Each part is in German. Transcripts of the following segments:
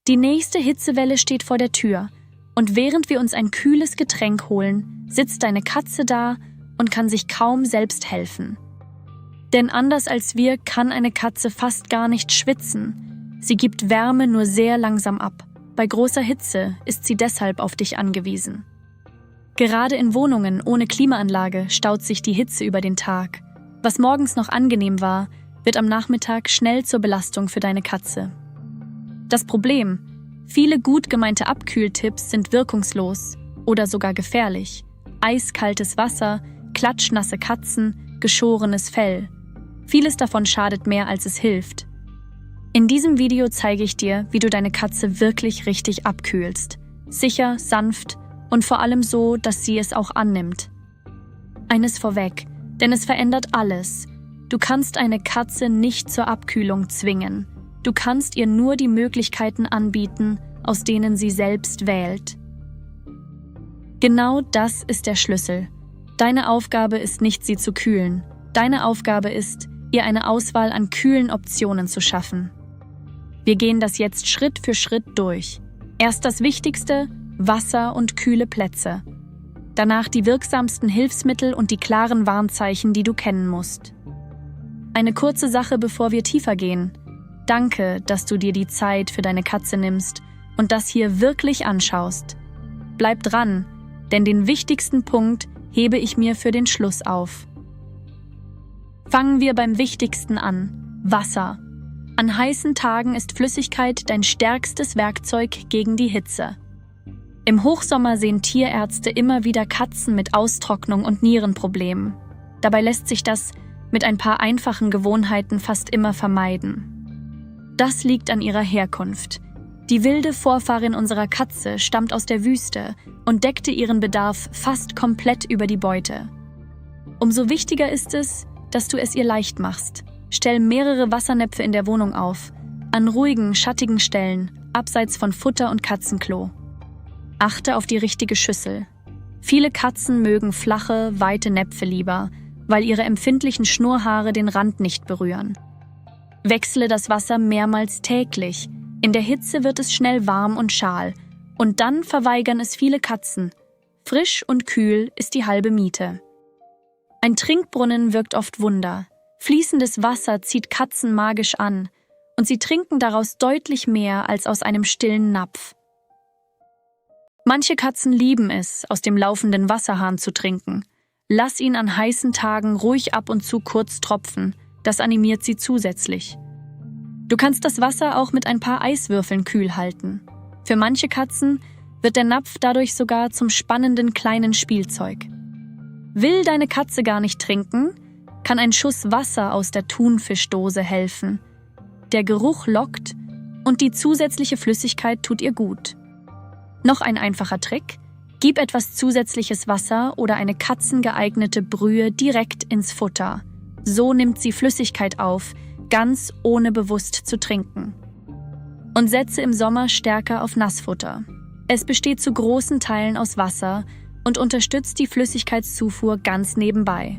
Die nächste Hitzewelle steht vor der Tür und während wir uns ein kühles Getränk holen, sitzt deine Katze da und kann sich kaum selbst helfen. Denn anders als wir kann eine Katze fast gar nicht schwitzen. Sie gibt Wärme nur sehr langsam ab. Bei großer Hitze ist sie deshalb auf dich angewiesen. Gerade in Wohnungen ohne Klimaanlage staut sich die Hitze über den Tag. Was morgens noch angenehm war, wird am Nachmittag schnell zur Belastung für deine Katze. Das Problem: viele gut gemeinte Abkühltipps sind wirkungslos oder sogar gefährlich. Eiskaltes Wasser, klatschnasse Katzen, geschorenes Fell. Vieles davon schadet mehr, als es hilft. In diesem Video zeige ich dir, wie du deine Katze wirklich richtig abkühlst. Sicher, sanft und vor allem so, dass sie es auch annimmt. Eines vorweg, denn es verändert alles. Du kannst eine Katze nicht zur Abkühlung zwingen. Du kannst ihr nur die Möglichkeiten anbieten, aus denen sie selbst wählt. Genau das ist der Schlüssel. Deine Aufgabe ist nicht, sie zu kühlen. Deine Aufgabe ist, ihr eine Auswahl an kühlen Optionen zu schaffen. Wir gehen das jetzt Schritt für Schritt durch. Erst das Wichtigste: Wasser und kühle Plätze. Danach die wirksamsten Hilfsmittel und die klaren Warnzeichen, die du kennen musst. Eine kurze Sache, bevor wir tiefer gehen. Danke, dass du dir die Zeit für deine Katze nimmst und das hier wirklich anschaust. Bleib dran, denn den wichtigsten Punkt hebe ich mir für den Schluss auf. Fangen wir beim Wichtigsten an: Wasser. An heißen Tagen ist Flüssigkeit dein stärkstes Werkzeug gegen die Hitze. Im Hochsommer sehen Tierärzte immer wieder Katzen mit Austrocknung und Nierenproblemen. Dabei lässt sich das mit ein paar einfachen Gewohnheiten fast immer vermeiden. Das liegt an ihrer Herkunft. Die wilde Vorfahrin unserer Katze stammt aus der Wüste und deckte ihren Bedarf fast komplett über die Beute. Umso wichtiger ist es, dass du es ihr leicht machst. Stell mehrere Wassernäpfe in der Wohnung auf, an ruhigen, schattigen Stellen, abseits von Futter und Katzenklo. Achte auf die richtige Schüssel. Viele Katzen mögen flache, weite Näpfe lieber, weil ihre empfindlichen Schnurrhaare den Rand nicht berühren. Wechsle das Wasser mehrmals täglich. In der Hitze wird es schnell warm und schal, und dann verweigern es viele Katzen. Frisch und kühl ist die halbe Miete. Ein Trinkbrunnen wirkt oft Wunder. Fließendes Wasser zieht Katzen magisch an, und sie trinken daraus deutlich mehr als aus einem stillen Napf. Manche Katzen lieben es, aus dem laufenden Wasserhahn zu trinken. Lass ihn an heißen Tagen ruhig ab und zu kurz tropfen, das animiert sie zusätzlich. Du kannst das Wasser auch mit ein paar Eiswürfeln kühl halten. Für manche Katzen wird der Napf dadurch sogar zum spannenden kleinen Spielzeug. Will deine Katze gar nicht trinken, kann ein Schuss Wasser aus der Thunfischdose helfen. Der Geruch lockt und die zusätzliche Flüssigkeit tut ihr gut. Noch ein einfacher Trick: Gib etwas zusätzliches Wasser oder eine katzengeeignete Brühe direkt ins Futter. So nimmt sie Flüssigkeit auf, ganz ohne bewusst zu trinken. Und setze im Sommer stärker auf Nassfutter. Es besteht zu großen Teilen aus Wasser und unterstützt die Flüssigkeitszufuhr ganz nebenbei.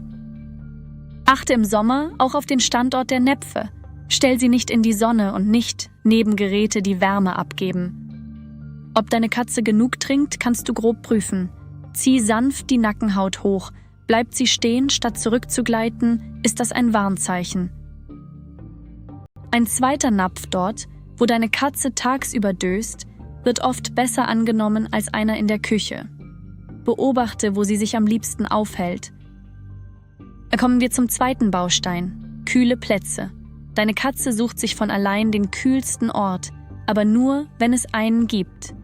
Achte im Sommer auch auf den Standort der Näpfe. Stell sie nicht in die Sonne und nicht neben Geräte, die Wärme abgeben. Ob deine Katze genug trinkt, kannst du grob prüfen. Zieh sanft die Nackenhaut hoch. Bleibt sie stehen, statt zurückzugleiten, ist das ein Warnzeichen. Ein zweiter Napf dort, wo deine Katze tagsüber döst, wird oft besser angenommen als einer in der Küche. Beobachte, wo sie sich am liebsten aufhält. Kommen wir zum zweiten Baustein: kühle Plätze. Deine Katze sucht sich von allein den kühlsten Ort, aber nur, wenn es einen gibt.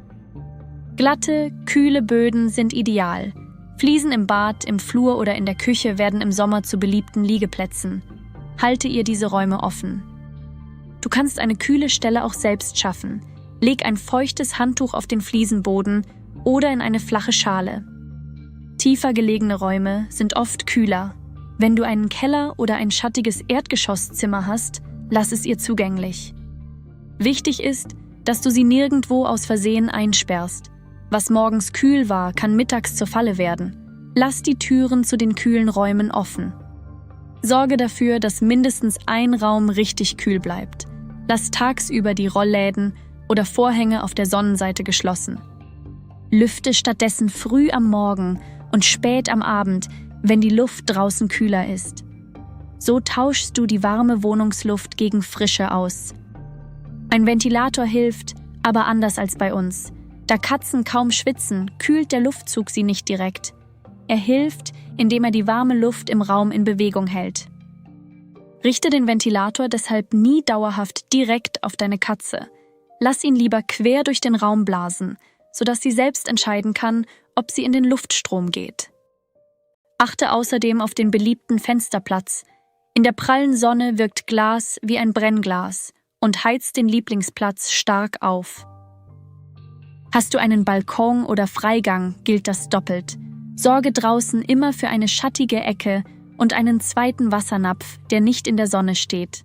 Glatte, kühle Böden sind ideal. Fliesen im Bad, im Flur oder in der Küche werden im Sommer zu beliebten Liegeplätzen. Halte ihr diese Räume offen. Du kannst eine kühle Stelle auch selbst schaffen. Leg ein feuchtes Handtuch auf den Fliesenboden oder in eine flache Schale. Tiefer gelegene Räume sind oft kühler. Wenn du einen Keller oder ein schattiges Erdgeschosszimmer hast, lass es ihr zugänglich. Wichtig ist, dass du sie nirgendwo aus Versehen einsperrst. Was morgens kühl war, kann mittags zur Falle werden. Lass die Türen zu den kühlen Räumen offen. Sorge dafür, dass mindestens ein Raum richtig kühl bleibt. Lass tagsüber die Rollläden oder Vorhänge auf der Sonnenseite geschlossen. Lüfte stattdessen früh am Morgen und spät am Abend, wenn die Luft draußen kühler ist. So tauschst du die warme Wohnungsluft gegen Frische aus. Ein Ventilator hilft, aber anders als bei uns. Da Katzen kaum schwitzen, kühlt der Luftzug sie nicht direkt. Er hilft, indem er die warme Luft im Raum in Bewegung hält. Richte den Ventilator deshalb nie dauerhaft direkt auf deine Katze. Lass ihn lieber quer durch den Raum blasen, sodass sie selbst entscheiden kann, ob sie in den Luftstrom geht. Achte außerdem auf den beliebten Fensterplatz. In der prallen Sonne wirkt Glas wie ein Brennglas und heizt den Lieblingsplatz stark auf. Hast du einen Balkon oder Freigang, gilt das doppelt. Sorge draußen immer für eine schattige Ecke und einen zweiten Wassernapf, der nicht in der Sonne steht.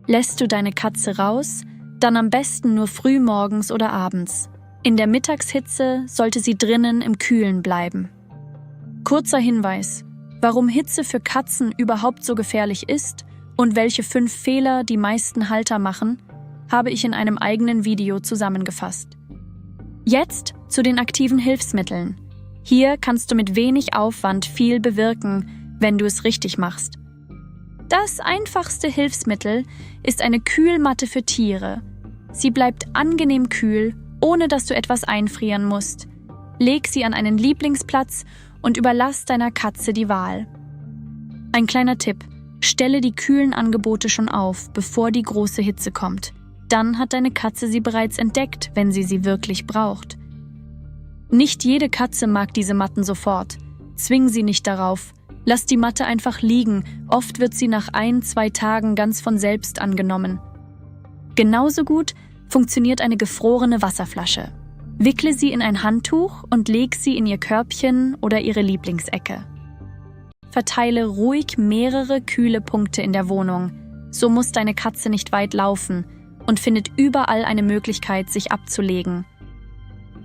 Lässt du deine Katze raus, dann am besten nur früh morgens oder abends. In der Mittagshitze sollte sie drinnen im Kühlen bleiben. Kurzer Hinweis, warum Hitze für Katzen überhaupt so gefährlich ist und welche 5 Fehler die meisten Halter machen, habe ich in einem eigenen Video zusammengefasst. Jetzt zu den aktiven Hilfsmitteln. Hier kannst du mit wenig Aufwand viel bewirken, wenn du es richtig machst. Das einfachste Hilfsmittel ist eine Kühlmatte für Tiere. Sie bleibt angenehm kühl, ohne dass du etwas einfrieren musst. Leg sie an einen Lieblingsplatz und überlass deiner Katze die Wahl. Ein kleiner Tipp: Stelle die kühlen Angebote schon auf, bevor die große Hitze kommt. Dann hat deine Katze sie bereits entdeckt, wenn sie wirklich braucht. Nicht jede Katze mag diese Matten sofort. Zwing sie nicht darauf. Lass die Matte einfach liegen, oft wird sie nach 1-2 Tagen ganz von selbst angenommen. Genauso gut funktioniert eine gefrorene Wasserflasche. Wickle sie in ein Handtuch und leg sie in ihr Körbchen oder ihre Lieblingsecke. Verteile ruhig mehrere kühle Punkte in der Wohnung. So muss deine Katze nicht weit laufen und findet überall eine Möglichkeit, sich abzulegen.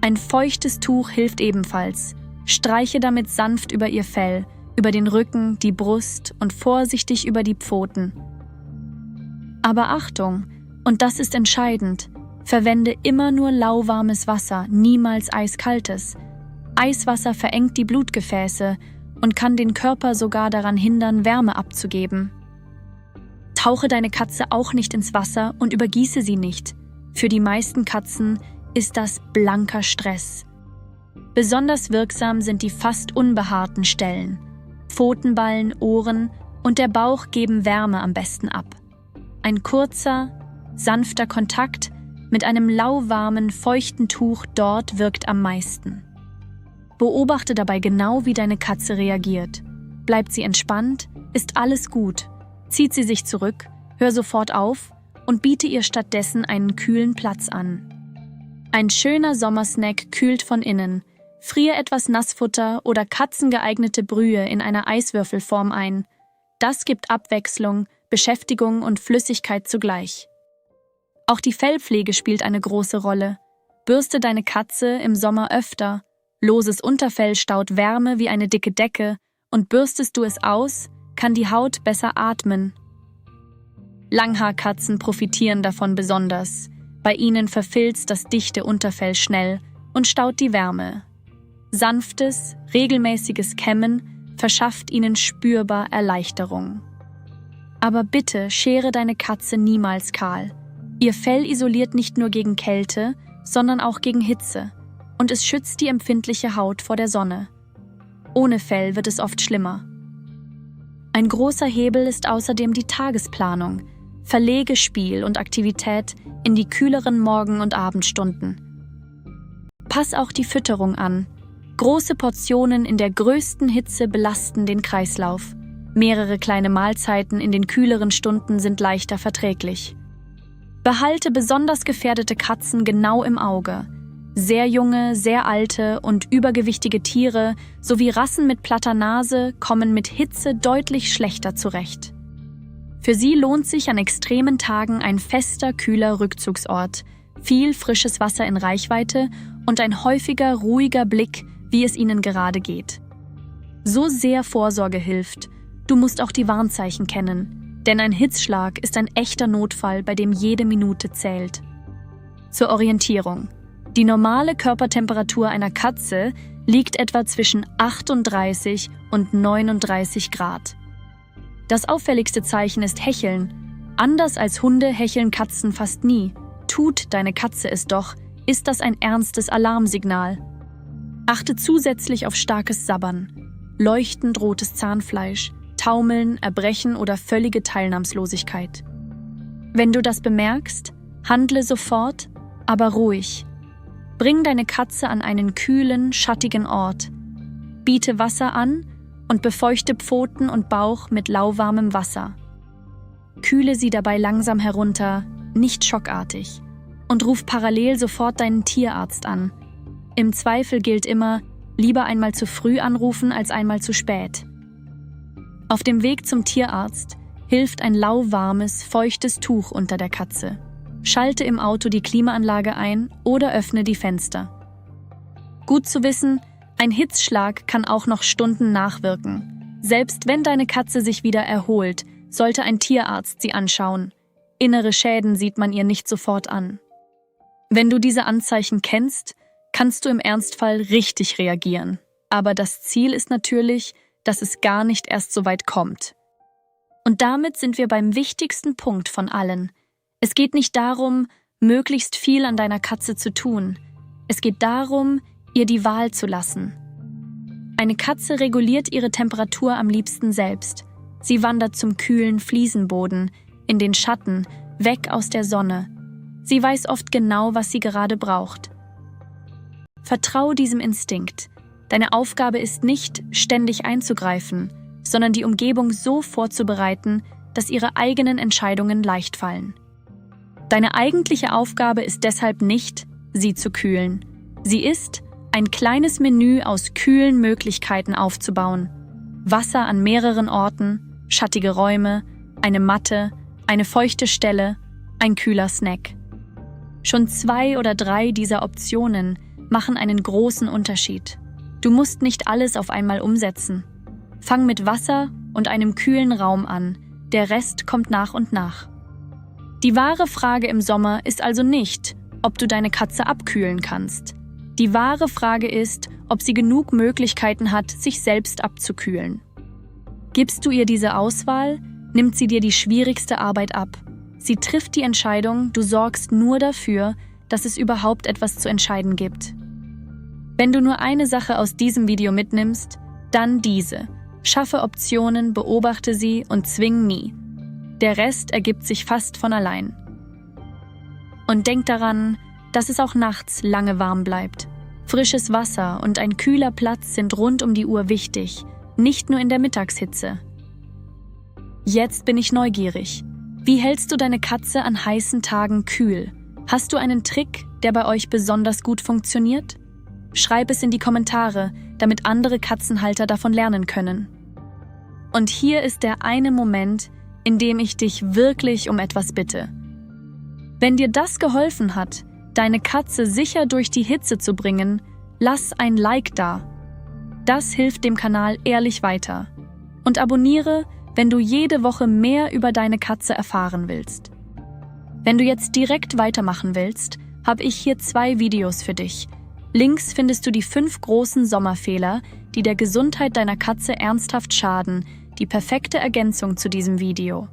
Ein feuchtes Tuch hilft ebenfalls. Streiche damit sanft über ihr Fell, über den Rücken, die Brust und vorsichtig über die Pfoten. Aber Achtung, und das ist entscheidend, verwende immer nur lauwarmes Wasser, niemals eiskaltes. Eiswasser verengt die Blutgefäße und kann den Körper sogar daran hindern, Wärme abzugeben. Tauche deine Katze auch nicht ins Wasser und übergieße sie nicht. Für die meisten Katzen ist das blanker Stress. Besonders wirksam sind die fast unbehaarten Stellen. Pfotenballen, Ohren und der Bauch geben Wärme am besten ab. Ein kurzer, sanfter Kontakt mit einem lauwarmen, feuchten Tuch dort wirkt am meisten. Beobachte dabei genau, wie deine Katze reagiert. Bleibt sie entspannt, ist alles gut. Zieht sie sich zurück, hör sofort auf und biete ihr stattdessen einen kühlen Platz an. Ein schöner Sommersnack kühlt von innen. Friere etwas Nassfutter oder katzengeeignete Brühe in einer Eiswürfelform ein. Das gibt Abwechslung, Beschäftigung und Flüssigkeit zugleich. Auch die Fellpflege spielt eine große Rolle. Bürste deine Katze im Sommer öfter. Loses Unterfell staut Wärme wie eine dicke Decke und bürstest du es aus, kann die Haut besser atmen. Langhaarkatzen profitieren davon besonders. Bei ihnen verfilzt das dichte Unterfell schnell und staut die Wärme. Sanftes, regelmäßiges Kämmen verschafft ihnen spürbar Erleichterung. Aber bitte schere deine Katze niemals kahl. Ihr Fell isoliert nicht nur gegen Kälte, sondern auch gegen Hitze und es schützt die empfindliche Haut vor der Sonne. Ohne Fell wird es oft schlimmer. Ein großer Hebel ist außerdem die Tagesplanung. Verlege Spiel und Aktivität in die kühleren Morgen- und Abendstunden. Pass auch die Fütterung an. Große Portionen in der größten Hitze belasten den Kreislauf. Mehrere kleine Mahlzeiten in den kühleren Stunden sind leichter verträglich. Behalte besonders gefährdete Katzen genau im Auge. Sehr junge, sehr alte und übergewichtige Tiere sowie Rassen mit platter Nase kommen mit Hitze deutlich schlechter zurecht. Für sie lohnt sich an extremen Tagen ein fester, kühler Rückzugsort, viel frisches Wasser in Reichweite und ein häufiger, ruhiger Blick, wie es ihnen gerade geht. So sehr Vorsorge hilft, du musst auch die Warnzeichen kennen, denn ein Hitzschlag ist ein echter Notfall, bei dem jede Minute zählt. Zur Orientierung. Die normale Körpertemperatur einer Katze liegt etwa zwischen 38 und 39 Grad. Das auffälligste Zeichen ist Hecheln. Anders als Hunde hecheln Katzen fast nie. Tut deine Katze es doch, ist das ein ernstes Alarmsignal. Achte zusätzlich auf starkes Sabbern, leuchtend rotes Zahnfleisch, Taumeln, Erbrechen oder völlige Teilnahmslosigkeit. Wenn du das bemerkst, handle sofort, aber ruhig. Bring deine Katze an einen kühlen, schattigen Ort. Biete Wasser an und befeuchte Pfoten und Bauch mit lauwarmem Wasser. Kühle sie dabei langsam herunter, nicht schockartig. Und ruf parallel sofort deinen Tierarzt an. Im Zweifel gilt immer, lieber einmal zu früh anrufen als einmal zu spät. Auf dem Weg zum Tierarzt hilft ein lauwarmes, feuchtes Tuch unter der Katze. Schalte im Auto die Klimaanlage ein oder öffne die Fenster. Gut zu wissen, ein Hitzschlag kann auch noch Stunden nachwirken. Selbst wenn deine Katze sich wieder erholt, sollte ein Tierarzt sie anschauen. Innere Schäden sieht man ihr nicht sofort an. Wenn du diese Anzeichen kennst, kannst du im Ernstfall richtig reagieren. Aber das Ziel ist natürlich, dass es gar nicht erst so weit kommt. Und damit sind wir beim wichtigsten Punkt von allen. Es geht nicht darum, möglichst viel an deiner Katze zu tun. Es geht darum, ihr die Wahl zu lassen. Eine Katze reguliert ihre Temperatur am liebsten selbst. Sie wandert zum kühlen Fliesenboden, in den Schatten, weg aus der Sonne. Sie weiß oft genau, was sie gerade braucht. Vertrau diesem Instinkt. Deine Aufgabe ist nicht, ständig einzugreifen, sondern die Umgebung so vorzubereiten, dass ihre eigenen Entscheidungen leicht fallen. Deine eigentliche Aufgabe ist deshalb nicht, sie zu kühlen. Sie ist, ein kleines Menü aus kühlen Möglichkeiten aufzubauen. Wasser an mehreren Orten, schattige Räume, eine Matte, eine feuchte Stelle, ein kühler Snack. Schon 2 oder 3 dieser Optionen machen einen großen Unterschied. Du musst nicht alles auf einmal umsetzen. Fang mit Wasser und einem kühlen Raum an, der Rest kommt nach und nach. Die wahre Frage im Sommer ist also nicht, ob du deine Katze abkühlen kannst. Die wahre Frage ist, ob sie genug Möglichkeiten hat, sich selbst abzukühlen. Gibst du ihr diese Auswahl, nimmt sie dir die schwierigste Arbeit ab. Sie trifft die Entscheidung, du sorgst nur dafür, dass es überhaupt etwas zu entscheiden gibt. Wenn du nur eine Sache aus diesem Video mitnimmst, dann diese. Schaffe Optionen, beobachte sie und zwing nie. Der Rest ergibt sich fast von allein. Und denk daran, dass es auch nachts lange warm bleibt. Frisches Wasser und ein kühler Platz sind rund um die Uhr wichtig, nicht nur in der Mittagshitze. Jetzt bin ich neugierig. Wie hältst du deine Katze an heißen Tagen kühl? Hast du einen Trick, der bei euch besonders gut funktioniert? Schreib es in die Kommentare, damit andere Katzenhalter davon lernen können. Und hier ist der eine Moment, in dem ich dich wirklich um etwas bitte. Wenn dir das geholfen hat, deine Katze sicher durch die Hitze zu bringen, lass ein Like da. Das hilft dem Kanal ehrlich weiter. Und abonniere, wenn du jede Woche mehr über deine Katze erfahren willst. Wenn du jetzt direkt weitermachen willst, habe ich hier 2 Videos für dich. Links findest du die 5 großen Sommerfehler, die der Gesundheit deiner Katze ernsthaft schaden, die perfekte Ergänzung zu diesem Video.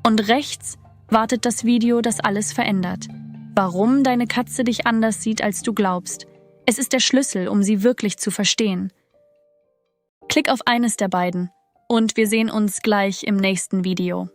Und rechts wartet das Video, das alles verändert. Warum deine Katze dich anders sieht, als du glaubst. Es ist der Schlüssel, um sie wirklich zu verstehen. Klick auf eines der beiden und wir sehen uns gleich im nächsten Video.